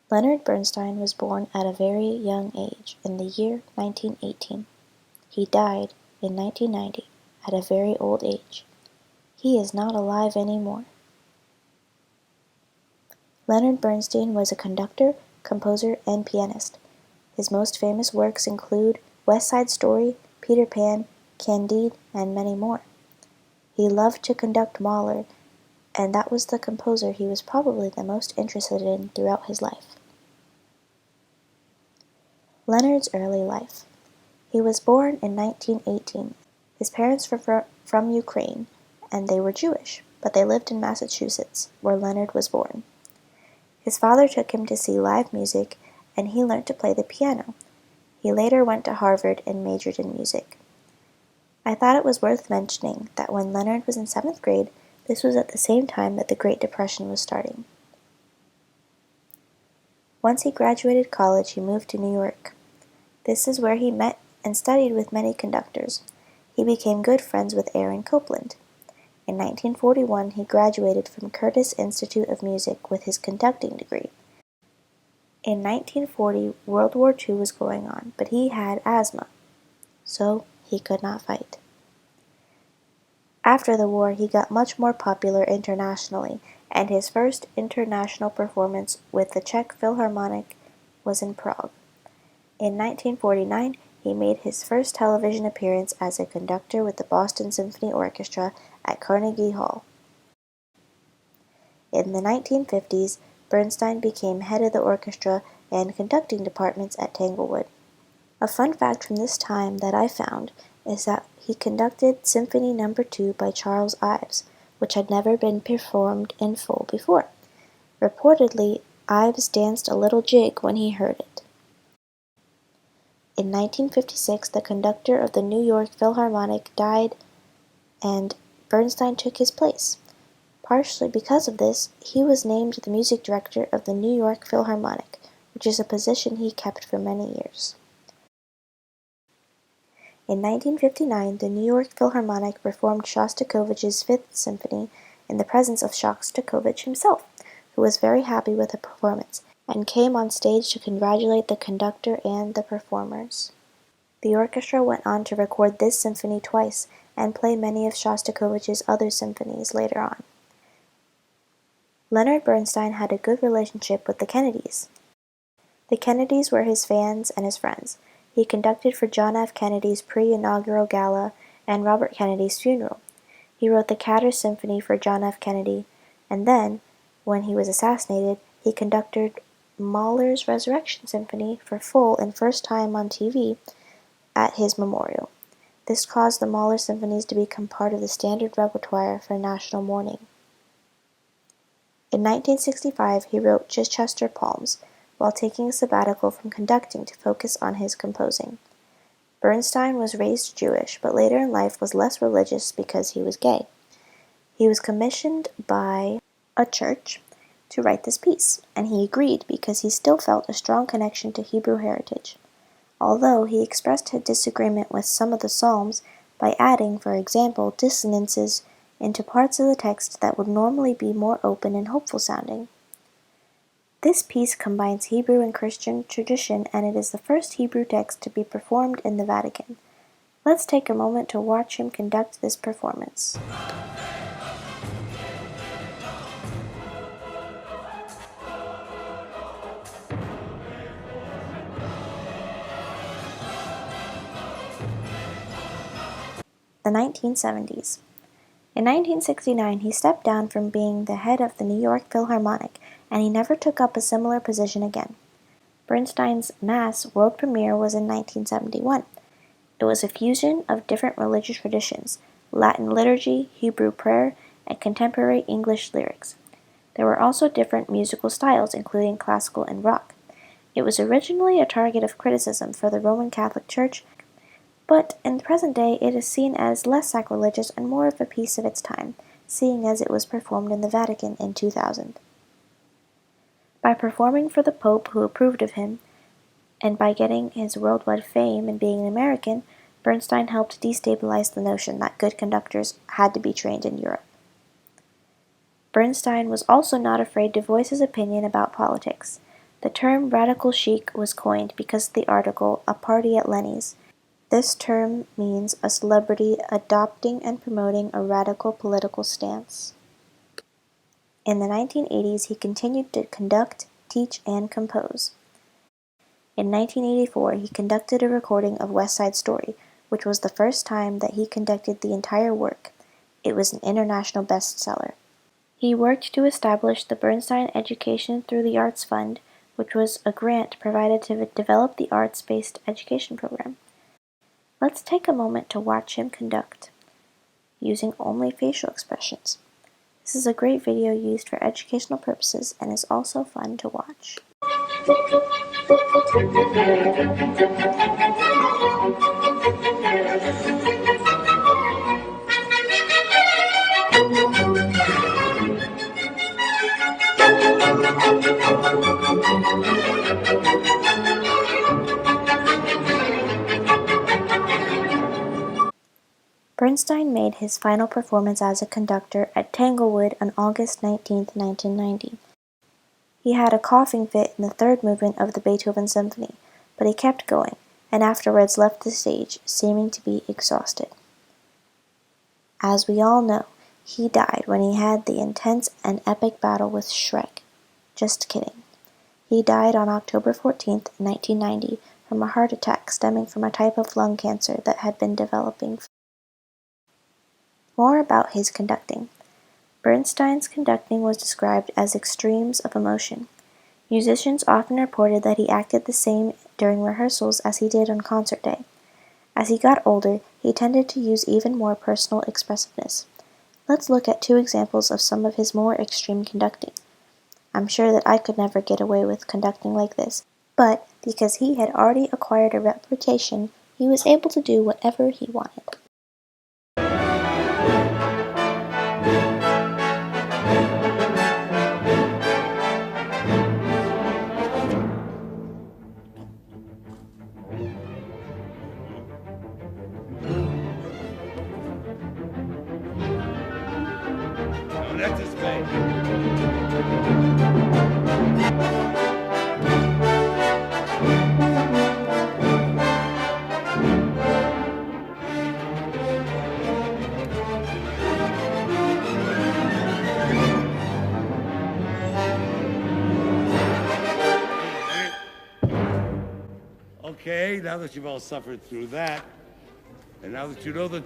Leonard Bernstein was born at a very young age in the year 1918. He died in 1990 at a very old age. He is not alive anymore. Leonard Bernstein was a conductor, composer, and pianist. His most famous works include West Side Story, Peter Pan, Candide, and many more. He loved to conduct Mahler, and that was the composer he was probably the most interested in throughout his life. Leonard's early life. He was born in 1918. His parents were from Ukraine, and they were Jewish, but they lived in Massachusetts, where Leonard was born. His father took him to see live music, and he learned to play the piano. He later went to Harvard and majored in music. I thought it was worth mentioning that when Leonard was in 7th grade, this was at the same time that the Great Depression was starting. Once he graduated college, he moved to New York. This is where he met and studied with many conductors. He became good friends with Aaron Copland. In 1941, he graduated from Curtis Institute of Music with his conducting degree. In 1940, World War II was going on, but he had asthma, so he could not fight. After the war, he got much more popular internationally, and his first international performance with the Czech Philharmonic was in Prague. In 1949, he made his first television appearance as a conductor with the Boston Symphony Orchestra at Carnegie Hall. In the 1950s, Bernstein became head of the orchestra and conducting departments at Tanglewood. A fun fact from this time that I found is that he conducted Symphony No. 2 by Charles Ives, which had never been performed in full before. Reportedly, Ives danced a little jig when he heard it. In 1956, the conductor of the New York Philharmonic died, and Bernstein took his place. Partially because of this, he was named the music director of the New York Philharmonic, which is a position he kept for many years. In 1959, the New York Philharmonic performed Shostakovich's Fifth Symphony in the presence of Shostakovich himself, who was very happy with the performance, and came on stage to congratulate the conductor and the performers. The orchestra went on to record this symphony twice and play many of Shostakovich's other symphonies later on. Leonard Bernstein had a good relationship with the Kennedys. The Kennedys were his fans and his friends. He conducted for John F. Kennedy's pre-inaugural gala and Robert Kennedy's funeral. He wrote the Catter Symphony for John F. Kennedy, and then, when he was assassinated, he conducted Mahler's Resurrection Symphony for full and first time on TV at his memorial. This caused the Mahler symphonies to become part of the standard repertoire for national mourning. In 1965, he wrote Chichester Palms, while taking a sabbatical from conducting to focus on his composing. Bernstein was raised Jewish, but later in life was less religious because he was gay. He was commissioned by a church to write this piece, and he agreed because he still felt a strong connection to Hebrew heritage, although he expressed his disagreement with some of the psalms by adding, for example, dissonances into parts of the text that would normally be more open and hopeful sounding. This piece combines Hebrew and Christian tradition, and it is the first Hebrew text to be performed in the Vatican. Let's take a moment to watch him conduct this performance. The 1970s. In 1969, he stepped down from being the head of the New York Philharmonic, and he never took up a similar position again. Bernstein's Mass world premiere was in 1971. It was a fusion of different religious traditions, Latin liturgy, Hebrew prayer, and contemporary English lyrics. There were also different musical styles, including classical and rock. It was originally a target of criticism for the Roman Catholic Church, but in the present day it is seen as less sacrilegious and more of a piece of its time, seeing as it was performed in the Vatican in 2000. By performing for the Pope who approved of him, and by getting his worldwide fame and being an American, Bernstein helped destabilize the notion that good conductors had to be trained in Europe. Bernstein was also not afraid to voice his opinion about politics. The term radical chic was coined because of the article "A Party at Lenny's." This term means a celebrity adopting and promoting a radical political stance. In the 1980s, he continued to conduct, teach, and compose. In 1984, he conducted a recording of West Side Story, which was the first time that he conducted the entire work. It was an international bestseller. He worked to establish the Bernstein Education Through the Arts Fund, which was a grant provided to develop the arts-based education program. Let's take a moment to watch him conduct, using only facial expressions. This is a great video used for educational purposes and is also fun to watch. Bernstein made his final performance as a conductor at Tanglewood on August 19, 1990. He had a coughing fit in the third movement of the Beethoven Symphony, but he kept going, and afterwards left the stage, seeming to be exhausted. As we all know, he died when he had the intense and epic battle with Shrek. Just kidding. He died on October 14, 1990, from a heart attack stemming from a type of lung cancer that had been developing. More about his conducting. Bernstein's conducting was described as extremes of emotion. Musicians often reported that he acted the same during rehearsals as he did on concert day. As he got older, he tended to use even more personal expressiveness. Let's look at 2 examples of some of his more extreme conducting. I'm sure that I could never get away with conducting like this, but because he had already acquired a reputation, he was able to do whatever he wanted. That's his face. Okay, now that you've all suffered through that, and now that you know the